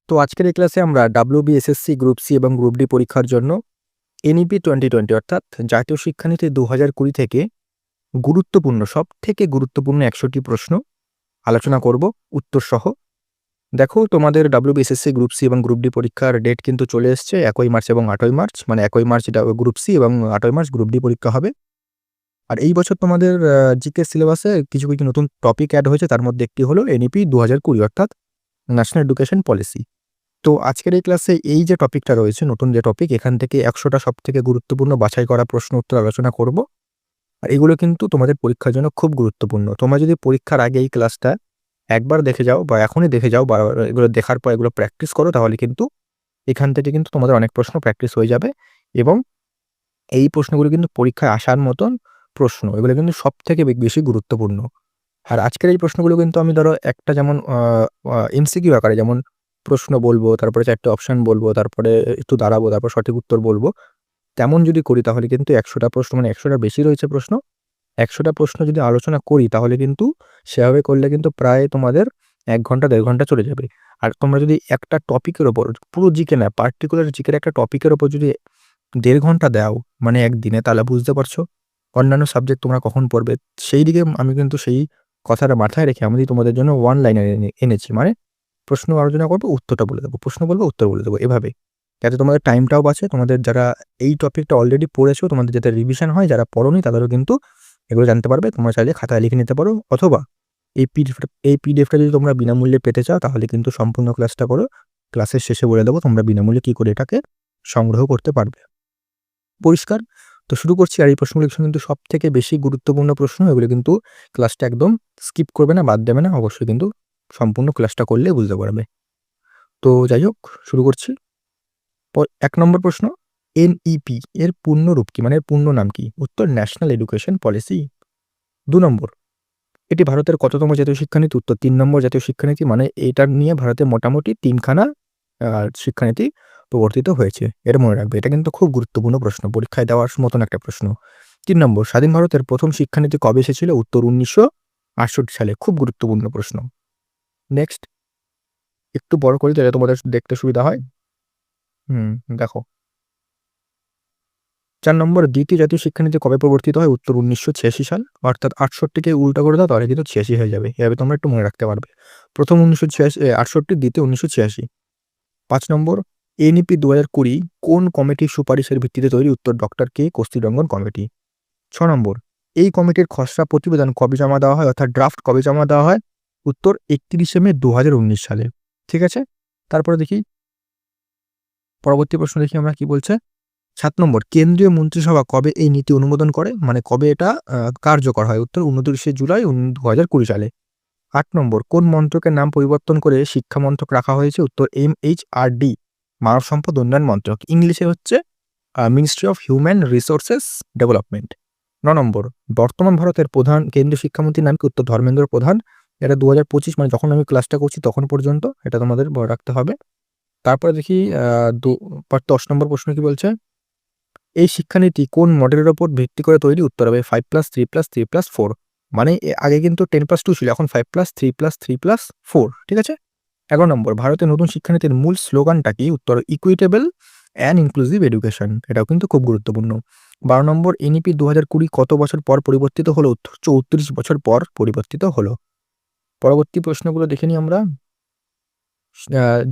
তো আজকের এই ক্লাসে আমরা WBSSC গ্রুপ সি এবং গ্রুপ ডি পরীক্ষার জন্য NEP 2020 অর্থাৎ জাতীয় শিক্ষানীতি 2020 থেকে গুরুত্বপূর্ণ সবথেকে গুরুত্বপূর্ণ 100টি প্রশ্ন আলোচনা করব উত্তর সহ। দেখো তোমাদের WBSSC গ্রুপ সি এবং গ্রুপ ডি পরীক্ষার ডেট কিন্তু চলে এসছে 1 মার্চ এবং 8 মার্চ, মানে 1 মার্চ এটা গ্রুপ সি এবং 8 মার্চ গ্রুপ ডি পরীক্ষা হবে। আর এই বছর তোমাদের জিকে সিলেবাসে কিছু কিছু নতুন টপিক অ্যাড হয়েছে, তার মধ্যে একটি হলো NEP 2020 অর্থাৎ ন্যাশনাল এডুকেশন পলিসি। তো আজকের এই ক্লাসে এই যে টপিকটা রয়েছে, নতুন যে টপিক, এখান থেকে 100টা সবথেকে গুরুত্বপূর্ণ বাছাই করা প্রশ্ন উত্তর আলোচনা করব। আর এগুলো কিন্তু তোমাদের পরীক্ষার জন্য খুব গুরুত্বপূর্ণ। তোমরা যদি পরীক্ষার আগে এই ক্লাসটা একবার দেখে যাও বা এখনই দেখে যাও বা এগুলো দেখার পর এগুলো প্র্যাকটিস করো, তাহলে কিন্তু এখান থেকে কিন্তু তোমাদের অনেক প্রশ্ন প্র্যাকটিস হয়ে যাবে এবং এই প্রশ্নগুলো কিন্তু পরীক্ষায় আসার মতন প্রশ্ন, এগুলো কিন্তু সবথেকে বেশি গুরুত্বপূর্ণ। আর আজকের এই প্রশ্নগুলো কিন্তু আমি ধরো একটা যেমন MCQ আকারে যেমন প্রশ্ন বলবো, তারপরে 4টে অপশন বলবো, তারপরে একটু দাঁড়াবো, তারপর সঠিক উত্তর বলবো, তেমন যদি করি তাহলে কিন্তু 100টা প্রশ্ন, মানে 100টার বেশি রয়েছে প্রশ্ন, 100টা প্রশ্ন যদি আলোচনা করি তাহলে কিন্তু সেভাবে করলে কিন্তু প্রায় তোমাদের 1 ঘন্টা 1.5 ঘন্টা চলে যাবে। আর তোমরা যদি একটা টপিকের ওপর, পুরো জিকে না, পার্টিকুলার জিকের একটা টপিকের ওপর যদি 1.5 ঘন্টা দাও মানে একদিনে, তাহলে বুঝতে পারছো অন্যান্য সাবজেক্ট তোমরা কখন পড়বে। সেই দিকে আমি কিন্তু সেই কথাটা মাথায় রেখে আমি তোমাদের জন্য ওয়ান লাইনার এনেছি, মানে প্রশ্ন আলোচনা করবো, উত্তরটা বলে দেবো, প্রশ্ন বলবো, উত্তর বলে দেবো, এভাবে, যাতে তোমাদের টাইমটাও বাঁচে। তোমাদের যারা এই টপিকটা অলরেডি পড়েছো, তোমাদের যাতে রিভিশন হয়, যারা পড়োনি তাদেরও কিন্তু এগুলো জানতে পারবে। তোমরা চাইলে খাতায় লিখে নিতে পারো, অথবা এই পিডিএফটা যদি তোমরা বিনামূল্যে পেতে চাও তাহলে কিন্তু সম্পূর্ণ ক্লাসটা করো, ক্লাসের শেষে বলে দেবো তোমরা বিনামূল্যে কী করে এটাকে সংগ্রহ করতে পারবে। পরিষ্কার? তো শুরু করছি। আর এই প্রশ্নগুলো কিন্তু সবথেকে বেশি গুরুত্বপূর্ণ প্রশ্ন, এগুলো কিন্তু ক্লাসটা একদম স্কিপ করবে না, বাদ দেবে না, অবশ্যই কিন্তু সম্পূর্ণ ক্লাসটা করলে বুঝতে পারবে। তো যাই হোক, শুরু করছি। 1 নম্বর প্রশ্ন, NEP এর পূর্ণ রূপ কি, মানে এর পূর্ণ নাম কি? উত্তর ন্যাশনাল এডুকেশন পলিসি। 2 নম্বর, এটি ভারতের কততম জাতীয় শিক্ষানীতি? উত্তর 3 নম্বর জাতীয় শিক্ষানীতি। মানে এটা নিয়ে ভারতে মোটামুটি 3খানা শিক্ষানীতি প্রবর্তিত হয়েছে, এটা মনে রাখবে। এটা কিন্তু খুব গুরুত্বপূর্ণ প্রশ্ন, পরীক্ষায় দেওয়ার মতন একটা প্রশ্ন। 3 নম্বর, স্বাধীন ভারতের প্রথম শিক্ষানীতি কবে এসেছিল? উত্তর 1968 সালে। খুব গুরুত্বপূর্ণ প্রশ্ন। নেক্সট, একটু বড় করে যাতে তোমাদের দেখতে সুবিধা হয়। দেখো, 4 নম্বর, দ্বিতীয় জাতীয় শিক্ষানীতি কবে প্রবর্তিত হয়? উত্তর 1986 সাল। অর্থাৎ 68কে উল্টা করে দাও তাহলে কিন্তু 86 হয়ে যাবে, এভাবে তোমরা একটু মনে রাখতে পারবে। প্রথম 1968, দ্বিতীয় 1986। 5 নম্বর, NEP 2020 কোন কমিটির সুপারিশের ভিত্তিতে তৈরি? উত্তর ডক্টর কে কস্তুরীরঙ্গন কমিটি। 6 নম্বর, এই কমিটির খসড়া প্রতিবেদন কবে জমা দেওয়া হয়, অর্থাৎ ড্রাফট কবে জমা দেওয়া হয়? উত্তর 31শে মে 2019 সালে। ঠিক আছে, তারপরে দেখি পরবর্তী প্রশ্ন, দেখি আমরা কি বলছে। 7 নম্বর, কেন্দ্রীয় মন্ত্রিসভা কবে এই নীতি অনুমোদন করে, মানে কবে এটা কার্যকর হয়? উত্তর 29শে জুলাই 2020 সালে। 8 নম্বর, কোন মন্ত্রকের নাম পরিবর্তন করে শিক্ষা মন্ত্রক রাখা হয়েছে? উত্তর MHRD, মানব সম্পদ উন্নয়ন মন্ত্রক। ইংলিশে হচ্ছে ministry of human resources development. 9 নম্বর, বর্তমান ভারতের প্রধান কেন্দ্রীয় শিক্ষামন্ত্রীর নাম কি? উত্তর ধর্মেন্দ্র প্রধান। এটা 2025, মানে যখন আমি ক্লাসটা করছি তখন পর্যন্ত এটা তোমাদের মনে রাখতে হবে। তারপরে দেখি 10 নম্বর প্রশ্ন কি বলছে। এই শিক্ষানীতি কোন মডেলের ওপর ভিত্তি করে তৈরি? উত্তর হবে 5+3+3+4। মানে আগে কিন্তু 10+2 ছিল, এখন 5+3+3+4। ঠিক আছে। 11 নম্বর, ভারতের নতুন শিক্ষানীতির মূল স্লোগানটা কি? উত্তর ইকুইটেবল অ্যান্ড ইনক্লুসিভ এডুকেশন। এটাও কিন্তু খুব গুরুত্বপূর্ণ। 12 নম্বর, NEP 2020 কত বছর পর পরিবর্তিত হলো? উত্তর 34 বছর পর পরিবর্তিত হলো। পরবর্তী প্রশ্নগুলো দেখে নিই আমরা।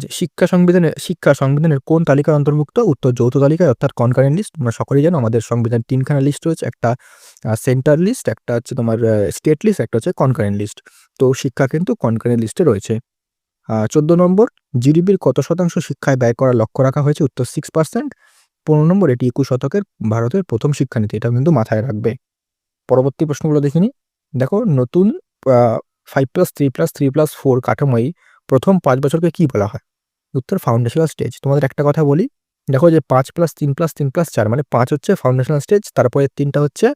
যে শিক্ষা সংবিধানের কোন তালিকায় অন্তর্ভুক্ত? উত্তর যৌথ তালিকায়, অর্থাৎ কনকারেন্ট লিস্ট। তোমরা সকলেই জানো আমাদের সংবিধান 3খানা লিস্ট রয়েছে, একটা সেন্টার লিস্ট, একটা হচ্ছে তোমার স্টেট লিস্ট, একটা হচ্ছে কনকারেন্ট লিস্ট। তো শিক্ষা কিন্তু কনকারেন্ট লিস্টে রয়েছে। 14 নম্বর, জিডিপির কত শতাংশ শিক্ষায় ব্যয় করার লক্ষ্য রাখা হয়েছে? উত্তর 6%। 15 নম্বর, এটি 21 শতকের ভারতের প্রথম শিক্ষানীতি, এটা কিন্তু মাথায় রাখবে। পরবর্তী প্রশ্নগুলো দেখিনি। দেখো, নতুন 5+3+3+4 কাঠামোয় প্রথম 5 বছরকে কি বলা হয়? উত্তর ফাউন্ডেশনাল স্টেজ। তোমাদের একটা কথা বলি, দেখো যে 5+3+3+4, মানে 5 হচ্ছে ফাউন্ডেশনাল স্টেজ, তারপরে 3টা হচ্ছে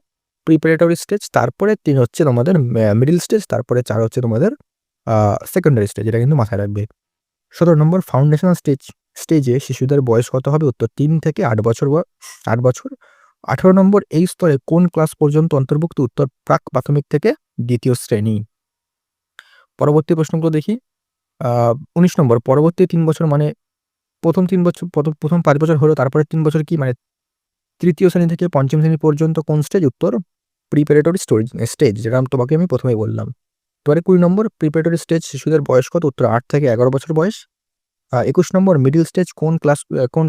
প্রিপারেটরি স্টেজ, তারপরে 3 হচ্ছে তোমাদের মিডল স্টেজ, তারপরে 4 হচ্ছে তোমাদের সেকেন্ডারি স্টেজ। এটা কিন্তু মাথায় রাখবে। 17 নম্বর, ফাউন্ডেশনাল স্টেজে শিশুদের বয়স কত হবে? উত্তর 3 থেকে 8 বছর 8 বছর। 18 নম্বর, এই স্তরে কোন ক্লাস পর্যন্ত অন্তর্ভুক্ত? উত্তর প্রাক প্রাথমিক থেকে 2য় শ্রেণী। পরবর্তী প্রশ্নগুলো দেখি। 19 নম্বর পরবর্তী 3 বছর মানে প্রথম 3 বছর প্রথম 5 বছর হলো, তারপরের 3 বছর কি মানে তৃতীয় শ্রেণী থেকে পঞ্চম শ্রেণী পর্যন্ত কোন স্টেজ? উত্তর প্রিপারেটরি স্টেজ, যেটা তোমাকে আমি প্রথমেই বললাম। এবারে 20 নম্বর প্রিপারেটরি স্টেজ শিশুদের বয়স কত? উত্তর 8 থেকে 11 বছর বয়স। 21 নম্বর মিডল স্টেজ কোন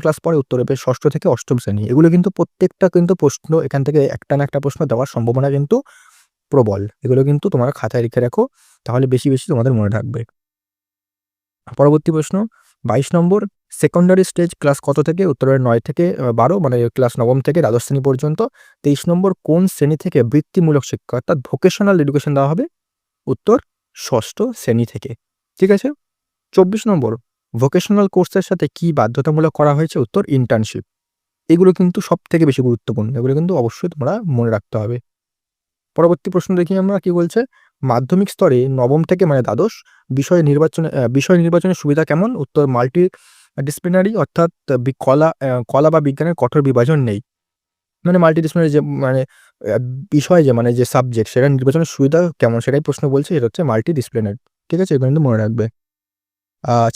ক্লাস পড়ে? উত্তর হবে 6ষ্ঠ থেকে 8ম শ্রেণী। এগুলো কিন্তু প্রত্যেকটা কিন্তু প্রশ্ন এখান থেকে একটা না একটা প্রশ্ন দেওয়ার সম্ভাবনা কিন্তু প্রবল। এগুলো কিন্তু তোমরা খাতায় লিখে রাখো, তাহলে বেশি তোমাদের মনে থাকবে। পরবর্তী প্রশ্ন 22 নম্বর সেকেন্ডারি স্টেজ ক্লাস কত থেকে? উত্তর হবে 9 থেকে 12 মানে ক্লাস নবম থেকে দ্বাদশ শ্রেণী পর্যন্ত। 23 নম্বর কোন শ্রেণী থেকে বৃত্তিমূলক শিক্ষা অর্থাৎ ভোকেশনাল এডুকেশন দেওয়া হবে? উত্তর 6ষ্ঠ শ্রেণী থেকে। ঠিক আছে? 24 নম্বর ভোকেশনাল কোর্সের সাথে কি বাধ্যতামূলক করা হয়েছে? উত্তর ইন্টার্নশিপ। এগুলো কিন্তু সবথেকে বেশি গুরুত্বপূর্ণ। এগুলো কিন্তু অবশ্যই তোমরা মনে রাখতে হবে। পরবর্তী প্রশ্ন দেখি আমরা কি বলছে? মাধ্যমিক স্তরে নবম থেকে মানে দ্বাদশ বিষয় নির্বাচনের সুবিধা কেমন? উত্তর মাল্টি ডিসিপ্লিনারি অর্থাৎ কলা বা বিজ্ঞানের কঠোর বিভাজন নেই। মানে মাল্টি ডিসিপ্লিনারি যে মানে বিষয় মানে যে সাবজেক্ট সেটা নির্বাচনের সুবিধা কেমন সেটাই প্রশ্ন বলছে। এটা হচ্ছে মাল্টি ডিসিপ্লিনারি। ঠিক আছে? এগুলো কিন্তু মনে রাখবে।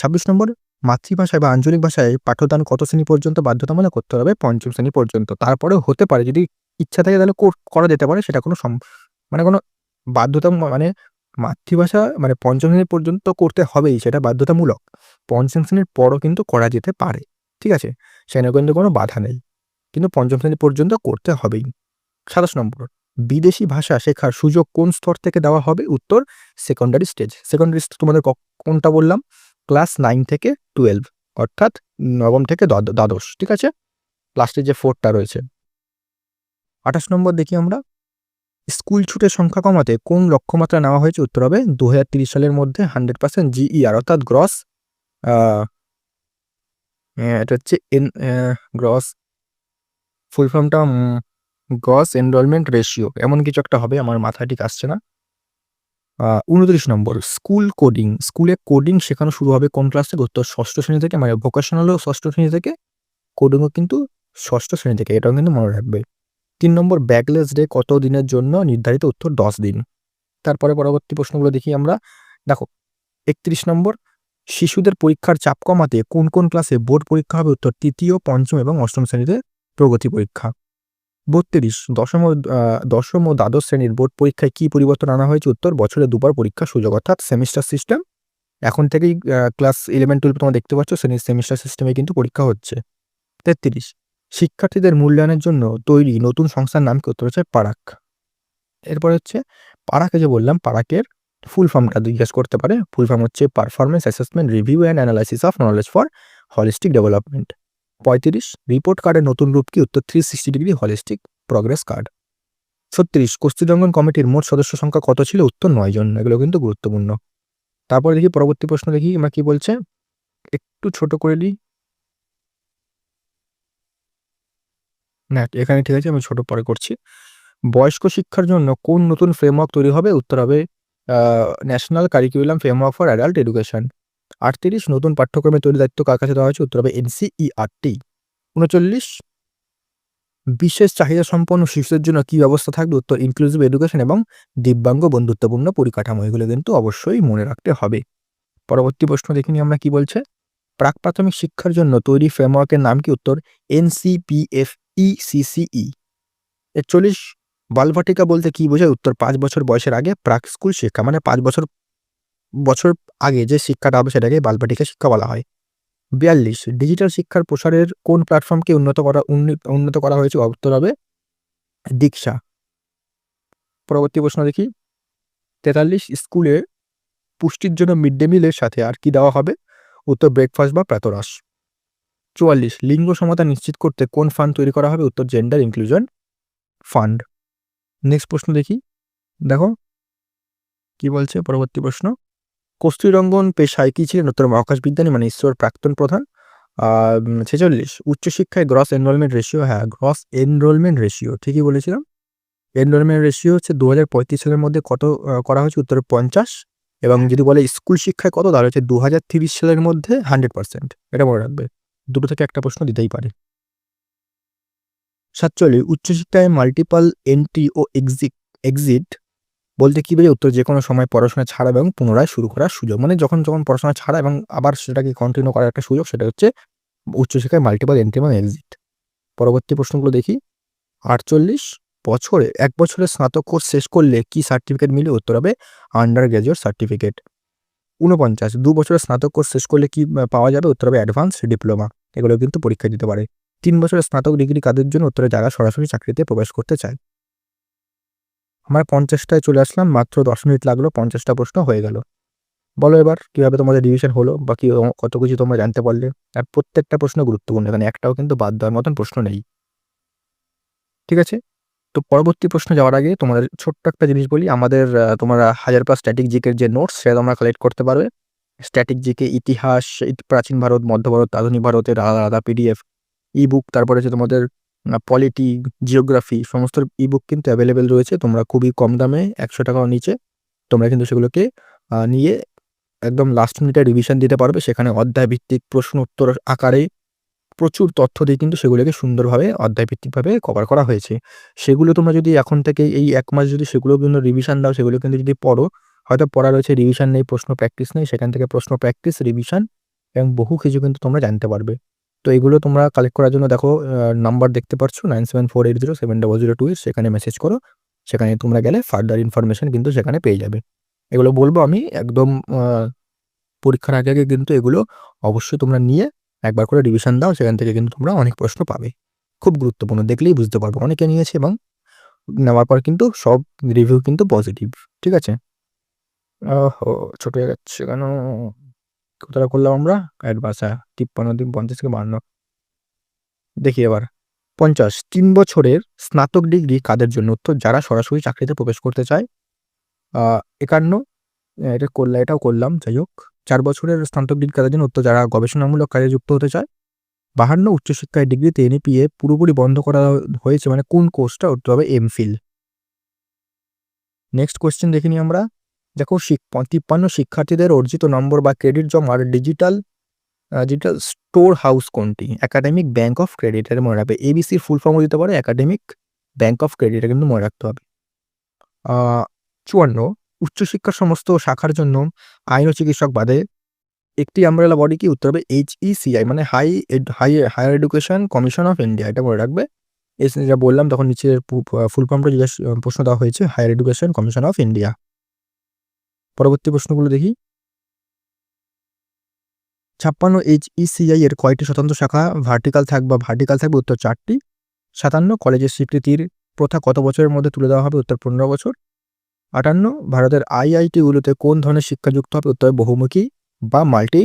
26 নম্বর মাতৃভাষায় বা আঞ্চলিক ভাষায় পাঠদান কত শ্রেণী পর্যন্ত বাধ্যতামূলক? করতে হবে 5ম শ্রেণী পর্যন্ত। তারপরেও হতে পারে যদি ইচ্ছা থাকে তাহলে করা যেতে পারে, সেটা কোনো কোনো বাধ্যতা মানে মাতৃভাষা মানে 5ম শ্রেণী পর্যন্ত করতে হবেই, সেটা বাধ্যতামূলক। 5ম শ্রেণীর পরও কিন্তু করা যেতে পারে। ঠিক আছে? সেখানে কিন্তু কোনো বাধা নেই। কিন্তু 5ম শ্রেণী পর্যন্ত করতে হবেই। 27 নম্বর বিদেশি ভাষা শেখার সুযোগ কোন স্তর থেকে দেওয়া হবে? উত্তর সেকেন্ডারি স্টেজ। সেকেন্ডারি স্টেজ তোমাদের কোনটা বললাম? ক্লাস 9 থেকে 12 অর্থাৎ নবম থেকে দ্বাদশ। ঠিক আছে? লাস্টে যে 4 টা রয়েছে। 28 নম্বর দেখি আমরা স্কুল ছুটের সংখ্যা কমাতে কোন লক্ষ্যমাত্রা নেওয়া হয়েছে? উত্তর হবে 2030 সালের মধ্যে 100% GER অর্থাৎ গ্রস এটা হচ্ছে গ্রস ফুল ফর্মটা গ্রস এনরোলমেন্ট রেশিও এমন কিছু একটা হবে, আমার মাথায় ঠিক আসছে না। 29 নম্বর স্কুলে কোডিং শেখানো শুরু হবে কোন ক্লাস থেকে? উত্তর 6ষ্ঠ শ্রেণী থেকে মানে ভোকেশনালও 6ষ্ঠ শ্রেণী থেকে, কোডিংও কিন্তু 6ষ্ঠ শ্রেণী থেকে। এটাও কিন্তু মনে রাখবে। 3 নম্বর ব্যাকলেস ডে কত দিনের জন্য নির্ধারিত? উত্তর 10 দিন। তারপরে পরবর্তী প্রশ্নগুলো দেখি আমরা। দেখো 31 নম্বর শিশুদের পরীক্ষার চাপ কমাতে কোন ক্লাসে বোর্ড পরীক্ষা হবে? উত্তর 3য়, 5ম এবং 8ম শ্রেণীতে প্রগতি পরীক্ষা। 32 দশম ও দ্বাদশ শ্রেণীর বোর্ড পরীক্ষায় কি পরিবর্তন আনা হয়েছে? উত্তর বছরে 2 বার পরীক্ষার সুযোগ অর্থাৎ সেমিস্টার সিস্টেম। এখন থেকেই ক্লাস 11-12 তোমরা দেখতে পাচ্ছ সেমিস্টার সিস্টেমে কিন্তু পরীক্ষা হচ্ছে। 33 শিক্ষার্থীদের মূল্যায়নের জন্য তৈরি নতুন সংস্থার নাম কি? উত্তর হচ্ছে পারাক। এরপরে হচ্ছে পারাকে যে বললাম, পারাকের ফুল ফর্মটা জিজ্ঞেস করতে পারে। ফুল ফর্ম হচ্ছে performance assessment review and analysis of knowledge for holistic development. 35 report কার্ডের নতুন রূপ কি? উত্তর 360 ডিগ্রি হলিস্টিক প্রগ্রেস কার্ড। 36 কস্তুরীরঙ্গন কমিটির মোট সদস্য সংখ্যা কত ছিল? উত্তর 9 জন। এগুলো কিন্তু গুরুত্বপূর্ণ। তারপরে দেখি পরবর্তী প্রশ্ন দেখি আমরা কি বলছে, একটু ছোট করে নিই। না এখানে ঠিক আছে, আমি ছোট পরে করছি। বয়স্ক শিক্ষার জন্য কোন নতুন ফ্রেমওয়ার্ক তৈরি হবে? উত্তর হবে national curriculum framework for adult education. 38 নতুন পাঠ্যক্রমে তৈরির দায়িত্ব কার কাছে দেওয়া হয়েছে? উত্তর হবে NCERT। 39 বিশেষ চাহিদা সম্পন্ন শিশুদের জন্য কি ব্যবস্থা থাকবে? উত্তর ইনক্লুসিভ এডুকেশন এবং দিব্যাঙ্গ বন্ধুত্বপূর্ণ পরিকাঠামো। এগুলো কিন্তু অবশ্যই মনে রাখতে হবে। পরবর্তী প্রশ্ন দেখিনি আমরা কি বলছে, প্রাক প্রাথমিক শিক্ষার জন্য তৈরি ফ্রেমওয়ার্কের নাম কি? উত্তর NCPFECCE। 41 বালবাটিকা বলতে কি বোঝায়? উত্তর 5 বছর বয়সের আগে প্রাক স্কুল শিক্ষা মানে 5 বছর আগে যে শিক্ষাটা হবে সেটাকে বালবাটিকা শিক্ষা বলা হয়। 42 ডিজিটাল শিক্ষার প্রসারের কোন প্ল্যাটফর্মকে উন্নত করা হয়েছে? উত্তর হবে দীক্ষা। পরবর্তী প্রশ্ন দেখি 43 স্কুলে পুষ্টির জন্য মিড ডে মিলের সাথে আর কি দেওয়া হবে? উত্তর ব্রেকফাস্ট বা প্রাতরাশ। 44 লিঙ্গ সমতা নিশ্চিত করতে কোন ফান্ড তৈরি করা হবে? উত্তর জেন্ডার ইনক্লুশন ফান্ড। নেক্সট প্রশ্ন দেখি, দেখো কি বলছে পরবর্তী প্রশ্ন, কস্তুরীরঙ্গন পেশায় কি ছিলেন? উত্তর মহাকাশ বিজ্ঞানী মানে ইসরোর প্রাক্তন প্রধান। 46 উচ্চশিক্ষায় গ্রস এনরোলমেন্ট রেশিও, হ্যাঁ গ্রস এনরোলমেন্ট রেশিও ঠিকই বলেছিলাম। এনরোলমেন্ট রেশিও হচ্ছে 2035 সালের মধ্যে কত করা হয়েছে? উত্তর 50। এবং যদি বলে স্কুল শিক্ষায় কত, তাহলে হচ্ছে 2030 সালের মধ্যে 100%। এটা মনে রাখবে, দুটো থেকে একটা প্রশ্ন দিতেই পারে। 47 উচ্চশিক্ষায় মাল্টিপল এন্ট্রি ও এক্সিট বলতে কি বোঝায়? উত্তর যে কোনো সময় পড়াশোনা ছাড়া এবং পুনরায় শুরু করার সুযোগ। মানে যখন পড়াশোনা ছাড়া এবং আবার সেটাকে কন্টিনিউ করার একটা সুযোগ, সেটা হচ্ছে উচ্চশিক্ষায় মাল্টিপল এন্ট্রি এবং এক্সিট। পরবর্তী প্রশ্নগুলো দেখি। ৪৮ বছরে ১ বছরের স্নাতক কোর্স শেষ করলে কি সার্টিফিকেট মিলে? উত্তর হবে আন্ডার গ্র্যাজুয়েট সার্টিফিকেট। ৪৯ ২ বছরের স্নাতক কোর্স শেষ করলে কি পাওয়া যাবে? উত্তর হবে অ্যাডভান্স ডিপ্লোমা। এগুলো কিন্তু পরীক্ষায় দিতে পারে। ৩ বছরের স্নাতক ডিগ্রি কাদের জন্য? উত্তরে যারা সরাসরি চাকরিতে প্রবেশ করতে চায়। আমরা ৫০ টায় চলে আসলাম। মাত্র ১০ মিনিট লাগলো, ৫০ টা প্রশ্ন হয়ে গেল। বলো এবার কিভাবে তোমাদের রিভিশন হলো বা কত কিছু তোমরা জানতে পারলে? আর প্রত্যেকটা প্রশ্ন গুরুত্বপূর্ণ, এখানে একটাও কিন্তু বাদ দেওয়ার মতন প্রশ্ন নেই। ঠিক আছে? তো পরবর্তী প্রশ্নে যাওয়ার আগে তোমাদের ছোট্ট একটা জিনিস বলি। আমাদের তোমরা 1000+ স্ট্যাটিক জিকের যে নোটস, সেটা তোমরা কালেক্ট করতে পারবে। স্ট্যাটিক জিকে, ইতিহাস, প্রাচীন ভারত, মধ্য ভারত, আধুনিক ভারতের আলাদা, আলাদা পিডিএফ, ই-বুক, তারপরে হচ্ছে তোমাদের পলিটি, জিওগ্রাফি সমস্ত ই-বুক কিন্তু অ্যাভেলেবেল রয়েছে। তোমরা খুবই কম দামে ৳১০০ নিচে তোমরা কিন্তু সেগুলোকে নিয়ে একদম লাস্ট মিনিটে রিভিশন দিতে পারবে। সেখানে অধ্যায়ভিত্তিক প্রশ্ন উত্তর আকারে প্রচুর তথ্য দিয়ে কিন্তু সেগুলোকে সুন্দরভাবে অধ্যায়ভিত্তিকভাবে কভার করা হয়েছে। সেগুলো তোমরা যদি এখন থেকে এই ১ মাস যদি সেগুলোর জন্য রিভিশন দাও, সেগুলো কিন্তু যদি পড়ো, হয়তো পড়া রয়েছে, রিভিশন নেই, প্রশ্ন প্র্যাকটিস নেই, সেখান থেকে প্রশ্ন প্র্যাকটিস, রিভিশন এবং বহু কিছু কিন্তু তোমরা জানতে পারবে। তো এগুলো তোমরা কালেক্ট করার জন্য দেখো নাম্বার দেখতে পাচ্ছ 9748070028, সেখানে মেসেজ করো। সেখানে তোমরা গেলে ফার্দার ইনফরমেশন কিন্তু সেখানে পেয়ে যাবে। এগুলো বলবো আমি একদম পরীক্ষার আগে, আগে কিন্তু এগুলো অবশ্যই তোমরা নিয়ে একবার করে রিভিশন দাও। সেখান থেকে কিন্তু তোমরা অনেক প্রশ্ন পাবে। খুব গুরুত্বপূর্ণ, দেখলেই বুঝতে পারবে। অনেকে নিয়েছে এবং নেওয়ার পর কিন্তু সব রিভিউ কিন্তু পজিটিভ। ঠিক আছে? ওহো! ছোট হয়ে যাচ্ছে কেন? কতটা করলাম আমরা? অ্যাডভান্স ৫৩ দিন ৫০ থেকে ৫২। দেখি এবার ৫০ ৩ বছরের স্নাতক ডিগ্রি কাদের জন্য? উত্তর যারা সরাসরি চাকরিতে প্রবেশ করতে চায়। ৫১ এটাও করলাম। যাই হোক, ৪ বছরের স্নাতক ডিগ্রি কাদের জন্য? উত্তর যারা গবেষণামূলক কাজে যুক্ত হতে চায়। ৫২ উচ্চশিক্ষায় ডিগ্রিতে এনইপিএ পুরোপুরি বন্ধ করা হয়েছে, মানে কোন কোর্সটা? উত্তর হবে এমফিল। নেক্সট কোয়েশ্চেন দেখে নিই আমরা। দেখো ৫৩ শিক্ষার্থীদের অর্জিত নম্বর বা ক্রেডিট জমার ডিজিটাল স্টোর হাউস কোনটি? একাডেমিক ব্যাংক অফ ক্রেডিট, এটা মনে রাখবে। এবিসির ফুল ফর্মও দিতে পারে, একাডেমিক ব্যাংক অফ ক্রেডিট, এটা কিন্তু মনে রাখতে হবে। ৫৪ উচ্চশিক্ষার সমস্ত শাখার জন্য আইন ও চিকিৎসক বাদে একটি আমব্রেলা বডি কি? উত্তর হবে HECI, মানে higher education commission of India, এটা মনে রাখবে। যা বললাম তখন নিচের ফুল ফর্মটা প্রশ্ন দেওয়া হয়েছে, higher education commission of India. পরবর্তী প্রশ্নগুলো দেখি। ৫৬ HECI এর কয়টি স্বতন্ত্র শাখা ভার্টিকাল থাকবে? উত্তর ৪টি। ৫৭ কলেজের স্বীকৃতির প্রথা কত বছরের মধ্যে তুলে দেওয়া হবে? উত্তর ১৫ বছর। ৫৮ ভারতের IIT গুলোতে কোন ধরনের শিক্ষা যুক্ত হবে? উত্তর বহুমুখী বা মাল্টি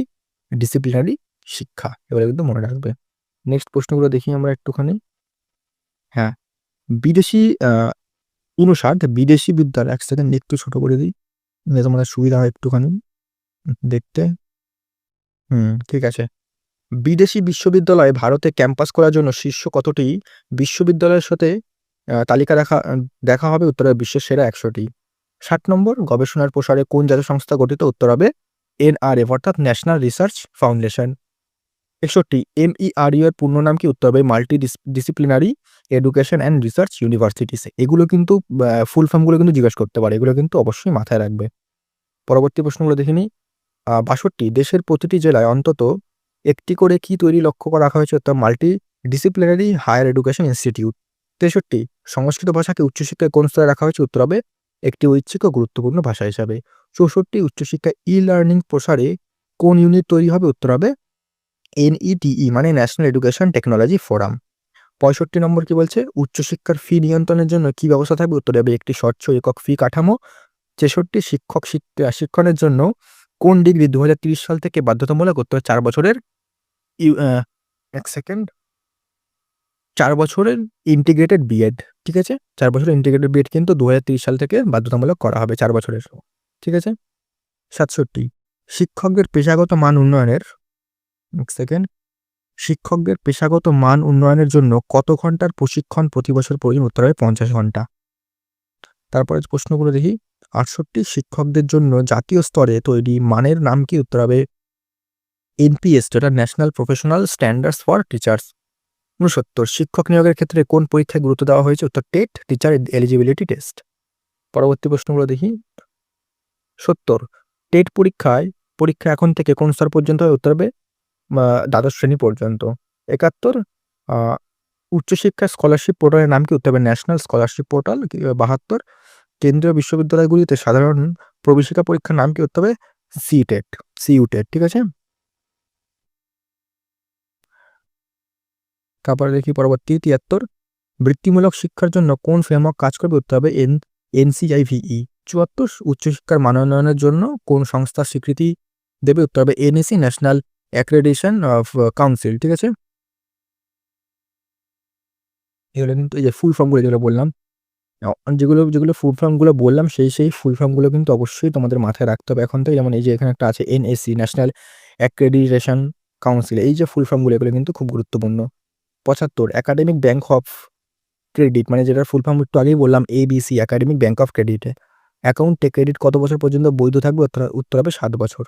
ডিসিপ্লিনারি শিক্ষা। এগুলো কিন্তু মনে রাখবে। নেক্সট প্রশ্নগুলো দেখি আমরা একটুখানি। হ্যাঁ, বিদেশি ৫৯ বিদেশি বিদ্যালয়, ১ সেকেন্ড একটু ছোট করে দিই, তোমাদের সুবিধা হয় একটুখানি দেখতে। ঠিক আছে। বিদেশি বিশ্ববিদ্যালয়ে ভারতে ক্যাম্পাস করার জন্য শীর্ষ কতটি বিশ্ববিদ্যালয়ের সাথে তালিকা দেখা হবে? উত্তর হবে বিশ্বের সেরা ১০০টি। ৬০ নম্বর গবেষণার প্রসারে কোন জাতীয় সংস্থা গঠিত? উত্তর হবে NRF, অর্থাৎ ন্যাশনাল রিসার্চ ফাউন্ডেশন। ৬১ MERU এর পূর্ণ নাম কি? উত্তর হবে multi disciplinary education and research universities. এগুলো কিন্তু ফুল ফর্মগুলো কিন্তু জিজ্ঞেস করতে পারে, এগুলো কিন্তু অবশ্যই মাথায় রাখবে। পরবর্তী প্রশ্নগুলো দেখে নিই। ৬২ দেশের প্রতিটি জেলায় অন্তত একটি করে কি তৈরি লক্ষ্য রাখা হয়েছে? উত্তর multidisciplinary higher education institute. ৬৩ Sanskrit ভাষাকে উচ্চশিক্ষায় কোন স্তরে রাখা হয়েছে? উত্তর হবে একটি ঐচ্ছিক ও গুরুত্বপূর্ণ ভাষা হিসাবে। ৬৪ উচ্চশিক্ষায় ই-লার্নিং প্রসারে কোন ইউনিট তৈরি হবে? উত্তর হবে NETE, মানে ন্যাশনাল এডুকেশন টেকনোলজি ফোরাম। ৬৫ নম্বর কি বলছে? উচ্চশিক্ষার ফি নিয়ন্ত্রণের জন্য কি ব্যবস্থা থাকবে? উত্তর হবে একটি স্বচ্ছ একক ফি কাঠামো। ৬৬ শিক্ষণের জন্য কোন ডিগ্রি ২০৩০ সাল থেকে বাধ্যতামূলক? উত্তর ৪ বছরের ১ সেকেন্ড ৪ বছরের ইন্টিগ্রেটেড বিএড। ঠিক আছে? ৪ বছরের ইন্টিগ্রেটেড বিএড কিন্তু ২০৩০ সাল থেকে বাধ্যতামূলক করা হবে ৪ বছরের। ঠিক আছে? ৬৭ শিক্ষকদের পেশাগত মান উন্নয়নের ১ সেকেন্ড শিক্ষকদের পেশাগত মান উন্নয়নের জন্য কত ঘন্টার প্রশিক্ষণ প্রতি বছর প্রয়োজন? উত্তর হবে ৫০ ঘন্টা। তারপরে প্রশ্নগুলো দেখি। ৬৮ শিক্ষকদের জন্য জাতীয় স্তরে তৈরি মানের নাম কি? উত্তর হবে NPS, যেটা national professional standards for teachers. ৬৯ শিক্ষক নিয়োগের ক্ষেত্রে কোন পরীক্ষায় গুরুত্ব দেওয়া হয়েছে? উত্তর টেট, টিচার এলিজিবিলিটি টেস্ট। পরবর্তী প্রশ্নগুলো দেখি। ৭০ টেট পরীক্ষা এখন থেকে কোন স্তর পর্যন্ত হয়? উত্তর হবে দ্বাদশ শ্রেণী পর্যন্ত। ৭১ আ উচ্চশিক্ষা স্কলারশিপ পোর্টালের নাম কি? উত্তর হবে ন্যাশনাল স্কলারশিপ পোর্টাল। ৭২ কেন্দ্রীয় বিশ্ববিদ্যালয়গুলিতে সাধারণ প্রবেশিকা পরীক্ষার নাম কি? উত্তর হবে সিইউটেট। ঠিক আছে? তারপরে দেখি পরবর্তী ৭৩ বৃত্তিমূলক শিক্ষার জন্য কোন ফ্রেমওয়ার্ক কাজ করবে? উত্তর হবে এনসিআইভিই। ৭৪ উচ্চশিক্ষার মানোন্নয়নের জন্য কোন সংস্থা স্বীকৃতি দেবে? উত্তর হবে এনএসি, ন্যাশনাল অ্যাক্রেডিটেশন কাউন্সিল। ঠিক আছে? এগুলো কিন্তু এই যে ফুল ফর্মগুলো যেগুলো বললাম, যেগুলো ফুল ফর্মগুলো বললাম সেই ফুল ফর্মগুলো কিন্তু অবশ্যই তোমাদের মাথায় রাখতে হবে এখন থেকে। যেমন এই যে এখানে একটা আছে এনএসি, ন্যাশনাল অ্যাক্রেডিটেশন কাউন্সিল। এই যে ফুল ফর্মগুলো এগুলো কিন্তু খুব গুরুত্বপূর্ণ। ৭৫ একাডেমিক ব্যাংক অফ ক্রেডিট, মানে যেটার ফুল ফর্ম একটু আগেই বললাম এবিসি, একাডেমিক ব্যাংক অফ ক্রেডিটে অ্যাকাউন্টে ক্রেডিট কত বছর পর্যন্ত বৈধ থাকবে? উত্তর হবে ৭ বছর।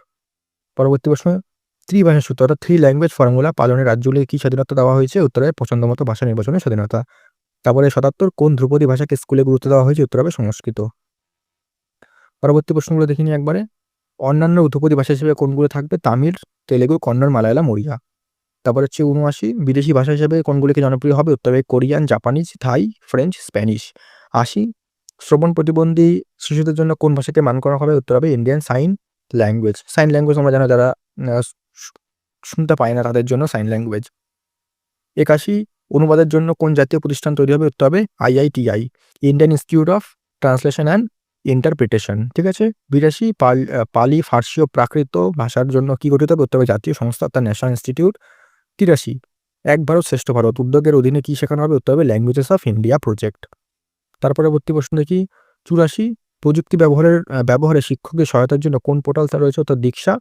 পরবর্তী প্রশ্ন, ত্রিভাষা সূত্র অর্থাৎ থ্রি ল্যাঙ্গুয়েজ ফর্মুলা পালনে রাজ্যগুলিকে কি স্বাধীনতা দেওয়া হয়েছে? উত্তর হবে পছন্দমতো ভাষা নির্বাচনের স্বাধীনতা। তারপরে ৭৭ কোন ধ্রুপদী ভাষাকে স্কুলে গুরুত্ব দেওয়া হয়েছে? উত্তর হবে সংস্কৃত। পরবর্তী প্রশ্নগুলো দেখে নিই একবারে। অন্যান্য ধ্রুপদী ভাষা হিসেবে কোনগুলো থাকবে? তামিল, তেলেগু, কন্নড়, মালায়ালাম, ওড়িয়া। তারপর হচ্ছে ৭৯ বিদেশি ভাষা হিসেবে কোনগুলিকে জনপ্রিয় হবে? উত্তর হবে কোরিয়ান, জাপানিজ, থাই, ফ্রেঞ্চ, স্প্যানিশ। ৮০ শ্রবণ প্রতিবন্ধী শিশুদের জন্য কোন ভাষাকে মান করা হবে? উত্তর হবে Indian sign language. Sign language আমরা জানো যারা শুনতে পায় না তাদের জন্য সাইন ল্যাঙ্গুয়েজ। ৮১ অনুবাদের জন্য কোন জাতীয় প্রতিষ্ঠান তৈরি হবে? উত্তর হবে IITI, Indian Institute of Translation and Interpretation. ঠিক আছে? ৮২ পালি, ফার্সি ও প্রাকৃত ভাষার জন্য কি গঠিত হবে? উত্তর হবে জাতীয় সংস্থা অর্থাৎ ন্যাশনাল ইনস্টিটিউট। ৮৩ এক ভারত শ্রেষ্ঠ ভারত উদ্যোগের অধীনে কি শেখানো হবে? উত্তর হবে ল্যাঙ্গুয়েজেস অফ ইন্ডিয়া প্রজেক্ট। তার পরবর্তী প্রশ্ন দেখি। ৮৪ প্রযুক্তি ব্যবহারে শিক্ষকদের সহায়তার জন্য কোন পোর্টাল রয়েছে? উত্তর দীক্ষা।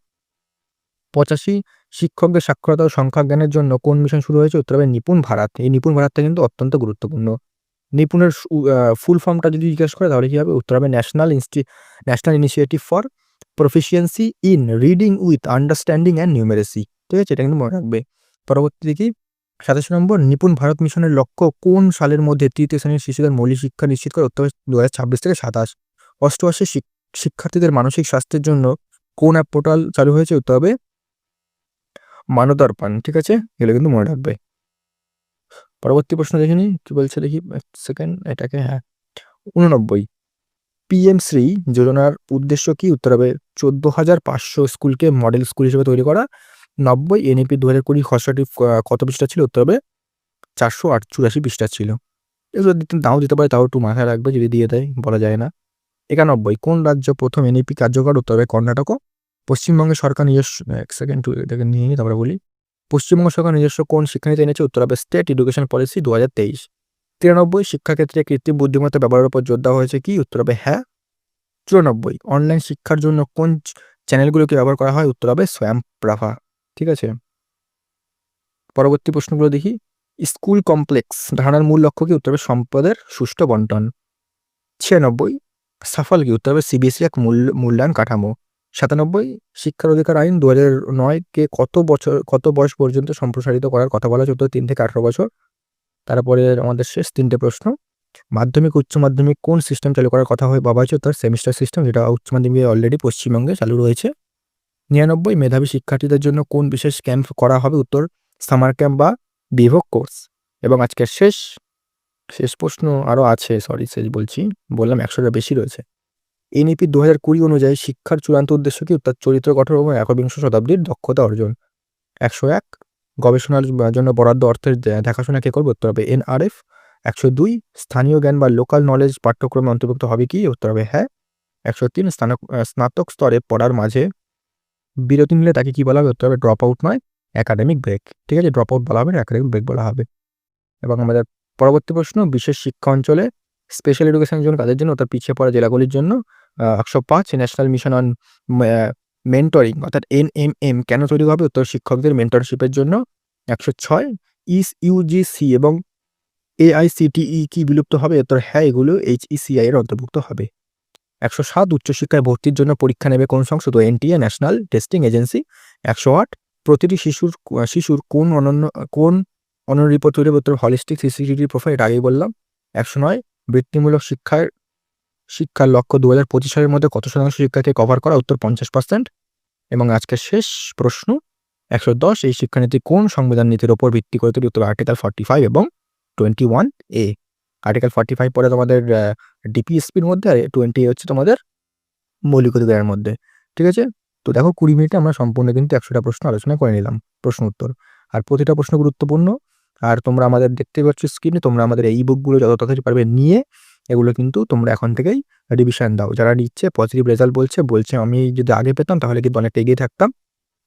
৮৫ শিক্ষকদের সাক্ষরতা ও সংখ্যা জ্ঞানের জন্য কোন মিশন শুরু হয়েছে? উত্তর হবে নিপুণ ভারত। এই নিপুণ ভারতটা কিন্তু অত্যন্ত গুরুত্বপূর্ণ। নিপুণের ফুল ফর্মটা যদি জিজ্ঞেস করে তাহলে কি হবে? উত্তর হবে national initiative for proficiency in reading with understanding and numeracy. ঠিক আছে? এটা কিন্তু মনে রাখবে। পরবর্তী দেখি ২৭ নম্বর নিপুণ ভারত মিশনের লক্ষ্য কোন সালের মধ্যে তৃতীয় শ্রেণীর শিশুদের মৌলিক শিক্ষা নিশ্চিত করে? উত্তর হবে ২০২৬ থেকে ২৭। ৮৮ শিক্ষার্থীদের মানসিক স্বাস্থ্যের জন্য কোন অ্যাপ পোর্টাল চালু হয়েছে? উত্তর হবে মানদর্পণ। ঠিক আছে? এগুলো কিন্তু মনে রাখবে। পরবর্তী প্রশ্ন দেখে নিই কি বলছে দেখি এক সেকেন্ড এটাকে। হ্যাঁ, ৮৯ পিএম শ্রী যোজনার উদ্দেশ্য কি? উত্তর হবে ১৪,৫০০ স্কুলকে মডেল স্কুল হিসেবে তৈরি করা। ৯০ এনইপি ২০২০ খসড়াটি কত পৃষ্ঠা ছিল? উত্তর হবে ৪৮৪ পৃষ্ঠা ছিল। এগুলো নাও দিতে পারে, তাও একটু মাথায় রাখবে, যদি দিয়ে দেয় বলা যায় না। ৯১ কোন রাজ্য প্রথম এনইপি কার্যকর? উত্তর হবে কর্ণাটক। পশ্চিমবঙ্গের সরকার নিজস্ব এক সেকেন্ড এটাকে নিয়ে নিই তারপরে বলি। পশ্চিমবঙ্গ সরকার নিজস্ব কোন শিক্ষানীতি এনেছে? উত্তর হবে স্টেট এডুকেশন পলিসি ২০২৩। ৯৩ শিক্ষাক্ষেত্রে কৃত্রিম বুদ্ধিমত্তা ব্যবহারের উপর জোর দেওয়া হয়েছে কি? উত্তর হবে হ্যাঁ। ৯৪ অনলাইন শিক্ষার জন্য কোন চ্যানেলগুলোকে ব্যবহার করা হয়? উত্তর হবে স্বয়ংপ্রভা। ঠিক আছে? পরবর্তী প্রশ্নগুলো দেখি। স্কুল কমপ্লেক্স ধারণার মূল লক্ষ্য কি? উত্তর হবে সম্পদের সুষ্ঠু বন্টন। ৯৬ সাফল কি? উত্তর হবে সিবিএসই এক মূল্যায়ন কাঠামো। ৯৭ শিক্ষার অধিকার আইন ২০০৯ কে কত বয়স পর্যন্ত সম্প্রসারিত করার কথা বলা হয়েছে? উত্তর ৩ থেকে ১৮ বছর। তারপরে আমাদের শেষ ৩টে প্রশ্ন। মাধ্যমিক উচ্চ মাধ্যমিক কোন সিস্টেম চালু করার কথা ভাবা হয়েছে? তার সেমিস্টার সিস্টেম, যেটা উচ্চ মাধ্যমিকে অলরেডি পশ্চিমবঙ্গে চালু রয়েছে। ৯৯ মেধাবী শিক্ষার্থীদের জন্য কোন বিশেষ ক্যাম্প করা হবে? উত্তর সামার ক্যাম্প বা বিভোগ কোর্স। এবং আজকের শেষ প্রশ্ন আরও আছে, শেষ বললাম ১০০টার বেশি রয়েছে। এনইপি ২০২০ অনুযায়ী শিক্ষার চূড়ান্ত উদ্দেশ্য কি? উত্তর চরিত্র গঠন এবং একবিংশ শতাব্দীর দক্ষতা অর্জন। ১০১ গবেষণার জন্য বরাদ্দ অর্থের দেখাশোনা কে করবে? উত্তর হবে এনআরএফ। ১০২ স্থানীয় জ্ঞান বা লোকাল নলেজ পাঠ্যক্রমে অন্তর্ভুক্ত হবে কি? উত্তর হবে হ্যাঁ। ১০৩ স্নাতক স্তরে পড়ার মাঝে বিরতি নিলে তাকে কি বলা হবে? উত্তর হবে ড্রপ আউট নয়, একাডেমিক ব্রেক। ঠিক আছে? ড্রপ আউট বলা হবে না, একাডেমিক ব্রেক বলা হবে। এবং আমাদের পরবর্তী প্রশ্ন, বিশেষ শিক্ষা অঞ্চলে স্পেশাল এডুকেশনের জন্য তাদের জন্য তার পিছিয়ে পড়া জেলাগুলির জন্য ১০৫ ন্যাশনাল মিশন অন মেন্টরিং অর্থাৎ এনএমএম কেন তৈরি হবে? উত্তর শিক্ষকদের মেন্টরশিপের জন্য। ১০৬ ইউজিসি এবং এআইসিটিই কি বিলুপ্ত হবে? উত্তর হ্যাঁ, এগুলো এইচইসিআই এর অন্তর্ভুক্ত হবে। ১০৭ উচ্চশিক্ষায় ভর্তির জন্য পরীক্ষা নেবে কোন সংস্থা? তো এনটিএ, ন্যাশনাল টেস্টিং এজেন্সি। ১০৮ প্রতিটি শিশুর কোন অনন্য রিপোর্ট তৈরি হবে? উত্তর হলিস্টিক সিসিটিভি প্রোফাইল, এটা আগেই বললাম। ১০৯ বৃত্তিমূলক শিক্ষার শিক্ষার লক্ষ্য 2025 সালের মধ্যে কত শতাংশ শিক্ষাকে কভার করা? উত্তর 50%। এবং আজকের শেষ প্রশ্ন 110, এই শিক্ষানীতি কোন সংবিধান নীতির উপর ভিত্তি করে তৈরি? উত্তর আর্টিকেল 45 এবং 21A। আর্টিকেল 45 পড়ে তোমাদের ডিপিএসপির মধ্যে, আর 20A হচ্ছে তোমাদের মৌলিক অধিকারের মধ্যে। ঠিক আছে? তো দেখো 20 মিনিটে আমরা সম্পূর্ণ কিন্তু 100টা প্রশ্ন আলোচনা করে নিলাম, প্রশ্ন উত্তর। আর প্রতিটা প্রশ্ন গুরুত্বপূর্ণ। আর তোমরা আমাদের দেখতেই পাচ্ছ স্ক্রিনে, তোমরা আমাদের এই বুকগুলো যত তাড়াতাড়ি পারবে নিয়ে এগুলো কিন্তু তোমরা এখন থেকেই রিভিশন দাও। যারা নিচ্ছে পজিটিভ রেজাল্ট বলছে আমি যদি আগে পেতাম তাহলে কিন্তু অনেকটা এগিয়ে থাকতাম।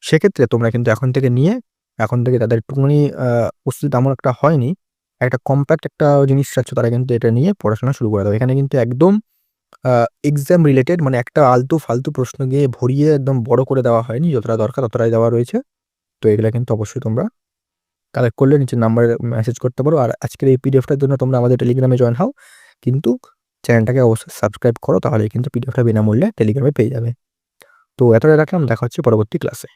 সেক্ষেত্রে তোমরা কিন্তু এখন থেকে নিয়ে, এখন থেকে তাদের একটুখানি প্রস্তুতি তেমন একটা হয়নি, একটা কম্প্যাক্ট একটা জিনিস চাচ্ছ, তারা কিন্তু এটা নিয়ে পড়াশোনা শুরু করে দাও। এখানে কিন্তু একদম এক্সাম রিলেটেড, মানে একটা আলতু-ফালতু প্রশ্ন গিয়ে ভরিয়ে একদম বড় করে দেওয়া হয়নি। যতটা দরকার ততটাই দেওয়া রয়েছে। তো এগুলা কিন্তু অবশ্যই তোমরা কালেক্ট করলে নিচের নাম্বারে মেসেজ করতে পারো। আর আজকের এই পিডিএফটার জন্য তোমরা আমাদের টেলিগ্রামে জয়েন হও। কিন্তু চ্যানেলটাকে অবশ্যই সাবস্ক্রাইব করো, তাহলেই কিন্তু পিডিএফটা বিনামূল্যে টেলিগ্রামে পেয়ে যাবে। তো এতটাই রাখলাম, দেখা হচ্ছে পরবর্তী ক্লাসে।